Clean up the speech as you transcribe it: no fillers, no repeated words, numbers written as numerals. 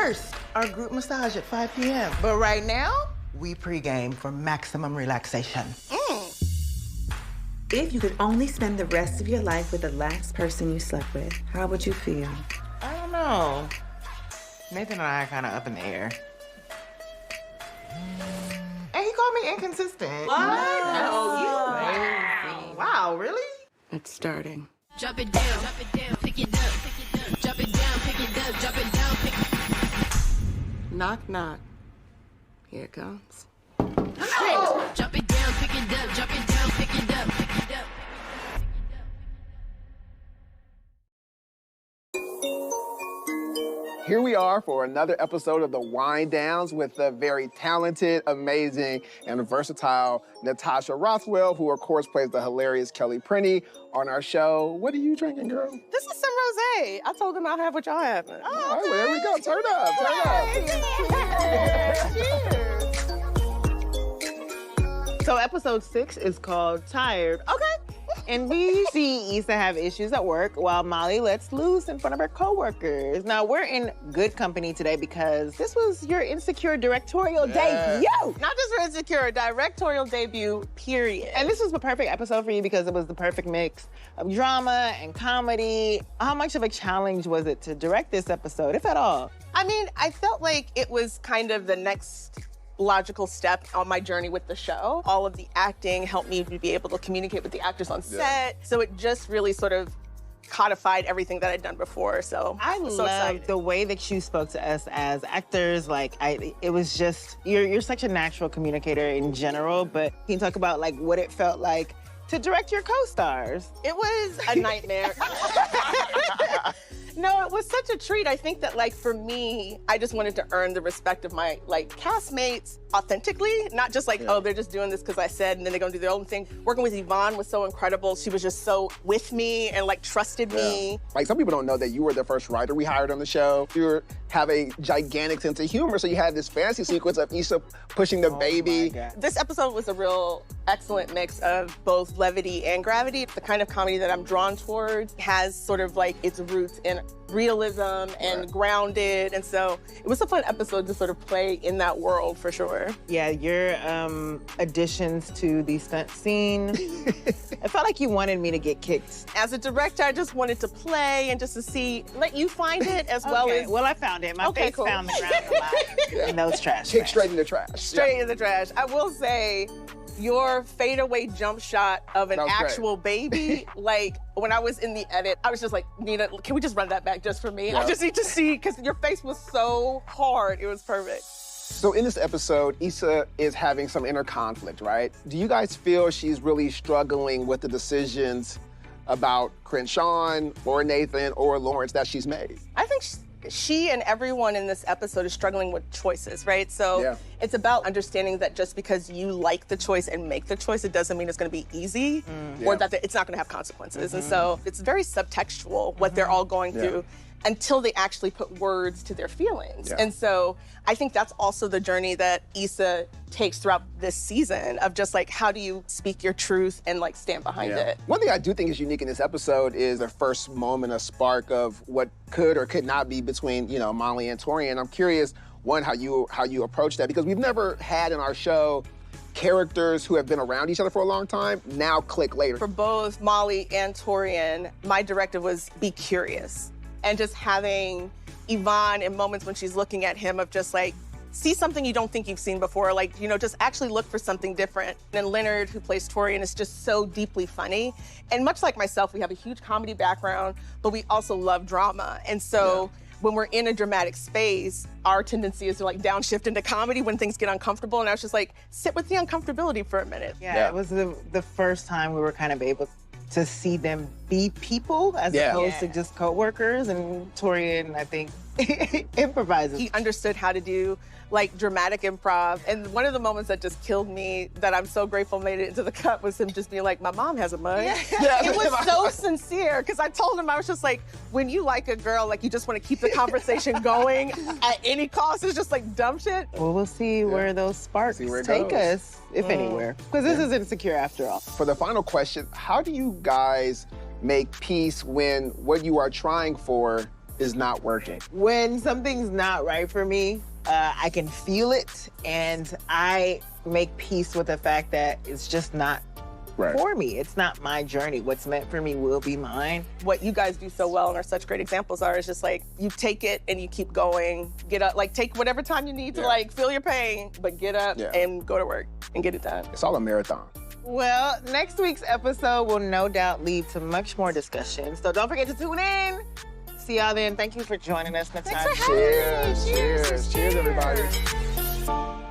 first, our group massage at 5 p.m. But right now, we pregame for maximum relaxation. If you could only spend the rest of your life with the last person you slept with, how would you feel? I don't know. Nathan and I are kind of up in the air. And he called me inconsistent. What? No, you. Wow, really? It's starting. Drop it down, pick it up, drop it down, pick it up, drop it down, pick it up. Knock, knock. Here it comes. Drop it down, pick it up, drop it down, pick it up, pick it up. Here we are for another episode of The Wind Downs with the very talented, amazing, and versatile Natasha Rothwell, who of course plays the hilarious Kelly Prenny on our show. What are you drinking, girl? This is some rosé. I told them I'll have what y'all have. All right, well, there we go. Turn up. So episode 6 is called Tired. Okay. And we see Issa have issues at work while Molly lets loose in front of her coworkers. Now, we're in good company today because this was your Insecure directorial debut. Not just for Insecure, directorial debut, period. And this was the perfect episode for you because it was the perfect mix of drama and comedy. How much of a challenge was it to direct this episode, if at all? I mean, I felt like it was kind of the next logical step on my journey with the show. All of the acting helped me to be able to communicate with the actors on set. So it just really sort of codified everything that I'd done before. So I was so love excited. the way that you spoke to us as actors. Like, it was just, you're such a natural communicator in general, but can you talk about like what it felt like to direct your co-stars? It was a nightmare. No, it was such a treat. I think that, like, for me, I just wanted to earn the respect of my, like, castmates authentically, not just like, oh, they're just doing this because I said, and then they're gonna do their own thing. Working with Yvonne was so incredible. She was just so with me and, like, trusted me. Like, some people don't know that you were the first writer we hired on the show. You have a gigantic sense of humor, so you had this fantasy sequence of Issa pushing the baby. This episode was a real excellent mix of both levity and gravity. The kind of comedy that I'm drawn towards has sort of like its roots in realism and grounded. And so it was a fun episode to sort of play in that world for sure. Yeah, your additions to the stunt scene, I felt like you wanted me to get kicked. As a director, I just wanted to play and just to see, let you find it as well as... Well, I found it. My face found the ground a lot in those trash. Kick straight in the trash. Straight in the trash. I will say, your fadeaway jump shot of an actual baby, like when I was in the edit, I was just like, Nina, can we just run that back just for me? I just need to see, because your face was so hard. It was perfect. So in this episode, Issa is having some inner conflict, right? Do you guys feel she's really struggling with the decisions about Crenshaw or Nathan or Lawrence that she's made? I think she and everyone in this episode is struggling with choices, right? So it's about understanding that just because you like the choice and make the choice, it doesn't mean it's gonna be easy or that it's not gonna have consequences. And so it's very subtextual what they're all going through until they actually put words to their feelings. And so I think that's also the journey that Issa takes throughout this season of just like, how do you speak your truth and like stand behind it? One thing I do think is unique in this episode is the first moment, a spark of what could or could not be between, you know, Molly and Torian. I'm curious, one, how you approach that, because we've never had in our show characters who have been around each other for a long time now click later. For both Molly and Torian, my directive was be curious. And just having Yvonne in moments when she's looking at him of just like, see something you don't think you've seen before, like, you know, just actually look for something different. And Leonard, who plays Torian, is just so deeply funny. And much like myself, we have a huge comedy background, but we also love drama. And so when we're in a dramatic space, our tendency is to like downshift into comedy when things get uncomfortable. And I was just like, sit with the uncomfortability for a minute. Yeah, it was the first time we were kind of able to see them be people as opposed to just co-workers. And Torian, I think, improvises. He understood how to do like dramatic improv. And one of the moments that just killed me that I'm so grateful made it into the cut was him just being like, my mom has a mug. It was so sincere, because I told him, I was just like, when you like a girl, like you just want to keep the conversation going at any cost. It's just like dumb shit. Well, we'll see where those sparks take us, if anywhere. Because this is Insecure after all. For the final question, how do you guys make peace when what you are trying for is not working? When something's not right for me, I can feel it, and I make peace with the fact that it's just not for me. It's not my journey. What's meant for me will be mine. What you guys do so well and are such great examples are is just like, you take it and you keep going, get up, like take whatever time you need to like feel your pain, but get up and go to work and get it done. It's all a marathon. Well, next week's episode will no doubt lead to much more discussion, so don't forget to tune in. See y'all then. Thank you for joining us, Natasha. Thanks for having me. Cheers, everybody.